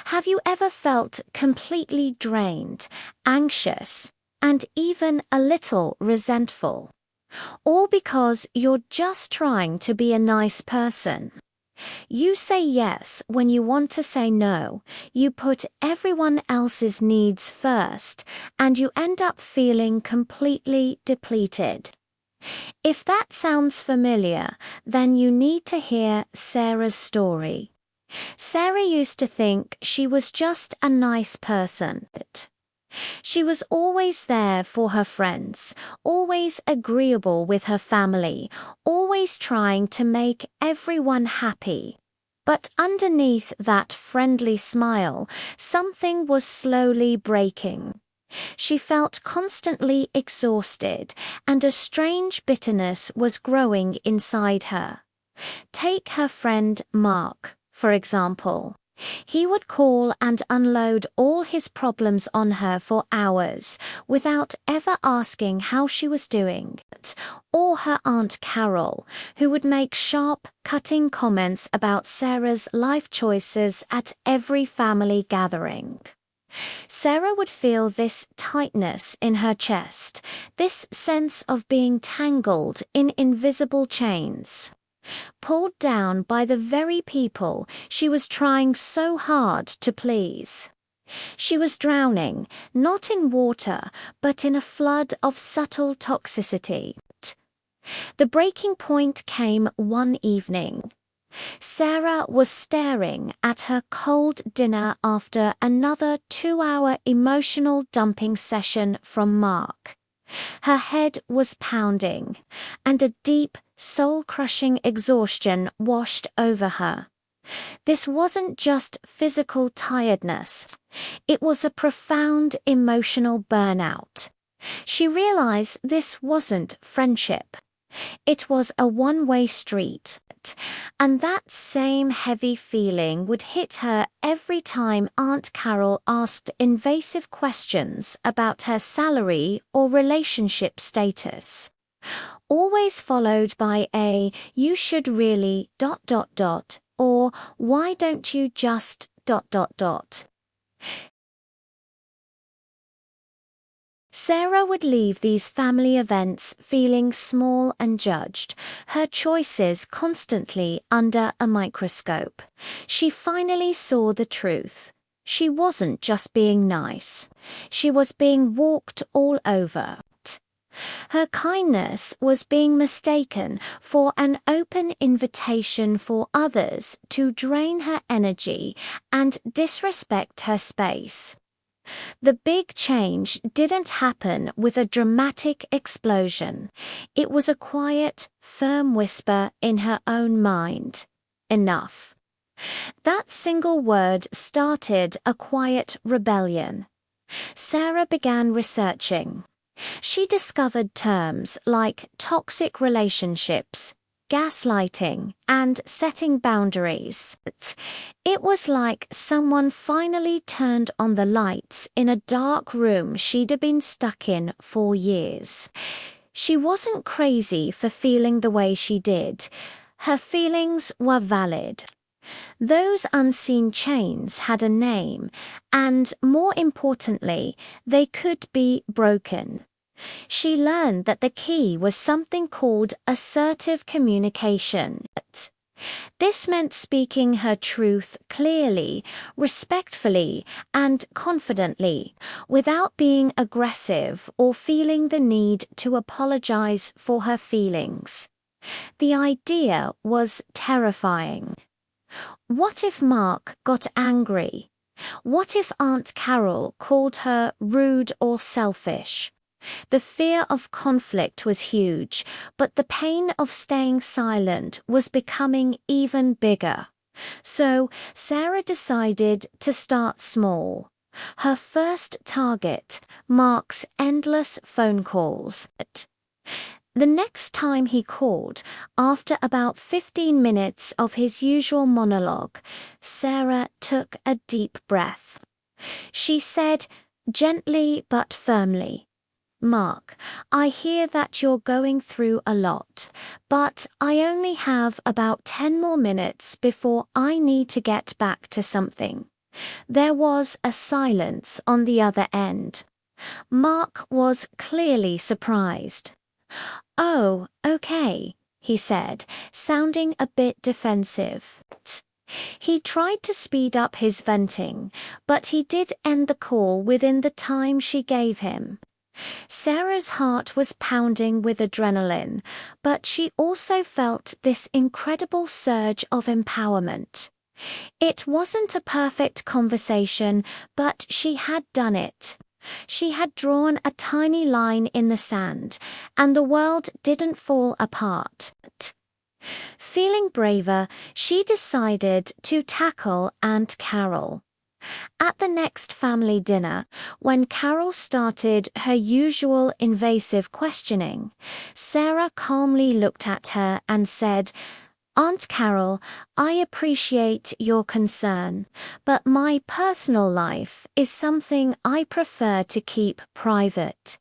Have you ever felt completely drained, anxious, and even a little resentful? All because you're just trying to be a nice person. You say yes when you want to say no, you put everyone else's needs first, and you end up feeling completely depleted. If that sounds familiar, then you need to hear Sarah's story. Sarah used to think she was just a nice person. She was always there for her friends, always agreeable with her family, always trying to make everyone happy. But underneath that friendly smile, something was slowly breaking. She felt constantly exhausted, and a strange bitterness was growing inside her. Take her friend Mark, for example. He would call and unload all his problems on her for hours, without ever asking how she was doing. Or her Aunt Carol, who would make sharp, cutting comments about Sarah's life choices at every family gathering. Sarah would feel this tightness in her chest, this sense of being tangled in invisible chains, pulled down by the very people she was trying so hard to please. She was drowning, not in water, but in a flood of subtle toxicity. The breaking point came one evening. Sarah was staring at her cold dinner after another 2-hour emotional dumping session from Mark. Her head was pounding, and a deep, soul-crushing exhaustion washed over her. This wasn't just physical tiredness. It was a profound emotional burnout. She realized this wasn't friendship. It was a one-way street, and that same heavy feeling would hit her every time Aunt Carol asked invasive questions about her salary or relationship status. Always followed by a, "you should really ... or "why don't you just ... Sarah would leave these family events feeling small and judged, her choices constantly under a microscope. She finally saw the truth. She wasn't just being nice. She was being walked all over. Her kindness was being mistaken for an open invitation for others to drain her energy and disrespect her space. The big change didn't happen with a dramatic explosion. It was a quiet, firm whisper in her own mind. Enough. That single word started a quiet rebellion. Sarah began researching. She discovered terms like toxic relationships, gaslighting, and setting boundaries. It was like someone finally turned on the lights in a dark room she'd been stuck in for years. She wasn't crazy for feeling the way she did. Her feelings were valid. Those unseen chains had a name, and more importantly, they could be broken. She learned that the key was something called assertive communication. This meant speaking her truth clearly, respectfully, and confidently, without being aggressive or feeling the need to apologize for her feelings. The idea was terrifying. What if Mark got angry? What if Aunt Carol called her rude or selfish? The fear of conflict was huge, but the pain of staying silent was becoming even bigger. So Sarah decided to start small. Her first target, Mark's endless phone calls. The next time he called, after about 15 minutes of his usual monologue, Sarah took a deep breath. She said, gently but firmly, "Mark, I hear that you're going through a lot, but I only have about 10 more minutes before I need to get back to something. There was a silence on the other end. Mark was clearly surprised. "Oh, okay," he said, sounding a bit defensive. He tried to speed up his venting, but he did end the call within the time she gave him. Sarah's heart was pounding with adrenaline, but she also felt this incredible surge of empowerment. It wasn't a perfect conversation, but she had done it. She had drawn a tiny line in the sand, and the world didn't fall apart. Feeling braver, she decided to tackle Aunt Carol. At the next family dinner, when Carol started her usual invasive questioning, Sarah calmly looked at her and said, "Aunt Carol, I appreciate your concern, but my personal life is something I prefer to keep private.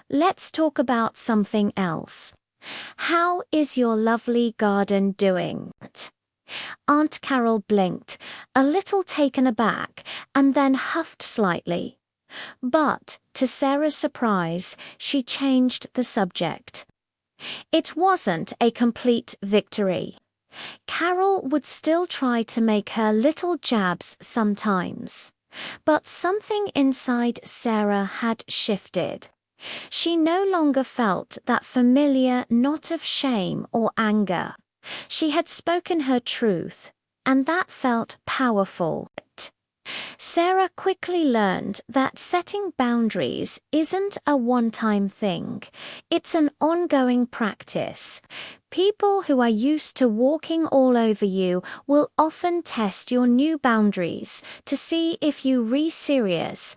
Let's talk about something else. How is your lovely garden doing?" Aunt Carol blinked, a little taken aback, and then huffed slightly. But, to Sarah's surprise, she changed the subject. It wasn't a complete victory. Carol would still try to make her little jabs sometimes. But something inside Sarah had shifted. She no longer felt that familiar knot of shame or anger. She had spoken her truth, and that felt powerful. Sarah quickly learned that setting boundaries isn't a one-time thing. It's an ongoing practice. People who are used to walking all over you will often test your new boundaries to see if you're really serious.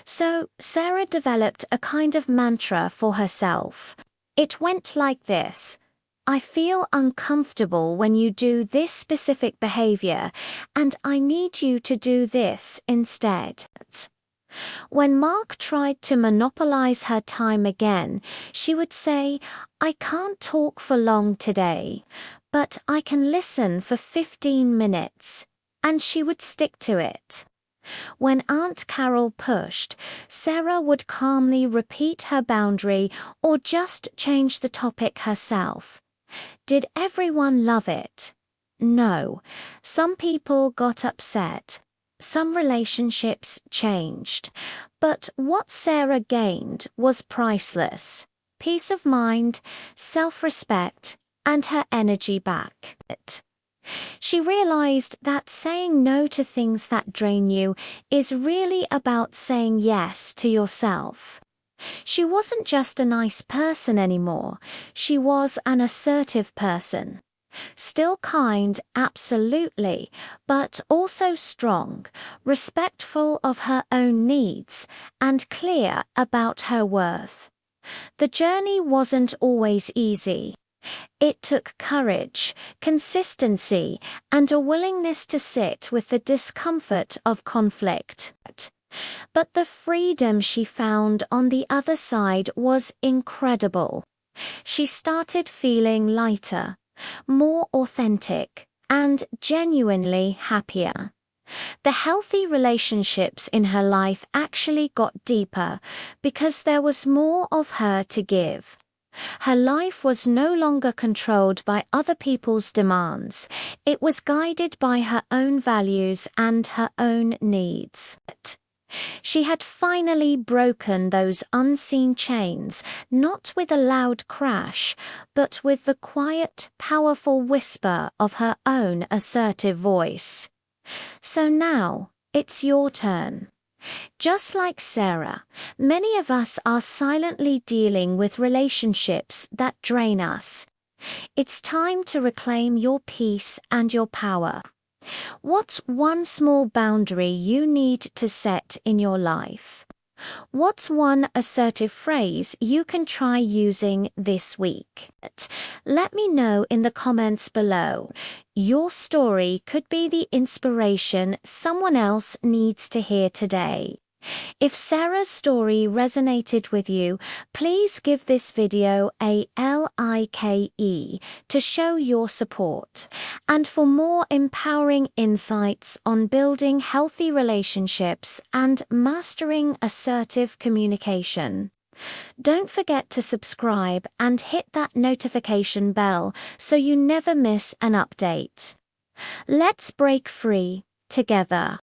So Sarah developed a kind of mantra for herself. It went like this: "I feel uncomfortable when you do this specific behavior, and I need you to do this instead." When Mark tried to monopolize her time again, she would say, "I can't talk for long today, but I can listen for 15 minutes, and she would stick to it. When Aunt Carol pushed, Sarah would calmly repeat her boundary or just change the topic herself. Did everyone love it? No. Some people got upset. Some relationships changed. But what Sarah gained was priceless: peace of mind, self-respect, and her energy back. She realized that saying no to things that drain you is really about saying yes to yourself. She wasn't just a nice person anymore, she was an assertive person. Still kind, absolutely, but also strong, respectful of her own needs, and clear about her worth. The journey wasn't always easy. It took courage, consistency, and a willingness to sit with the discomfort of conflict. But the freedom she found on the other side was incredible. She started feeling lighter, more authentic, and genuinely happier. The healthy relationships in her life actually got deeper because there was more of her to give. Her life was no longer controlled by other people's demands. It was guided by her own values and her own needs. She had finally broken those unseen chains, not with a loud crash, but with the quiet, powerful whisper of her own assertive voice. So now, it's your turn. Just like Sarah, many of us are silently dealing with relationships that drain us. It's time to reclaim your peace and your power. What's one small boundary you need to set in your life? What's one assertive phrase you can try using this week? Let me know in the comments below. Your story could be the inspiration someone else needs to hear today. If Sarah's story resonated with you, please give this video a like to show your support. And for more empowering insights on building healthy relationships and mastering assertive communication, don't forget to subscribe and hit that notification bell so you never miss an update. Let's break free together.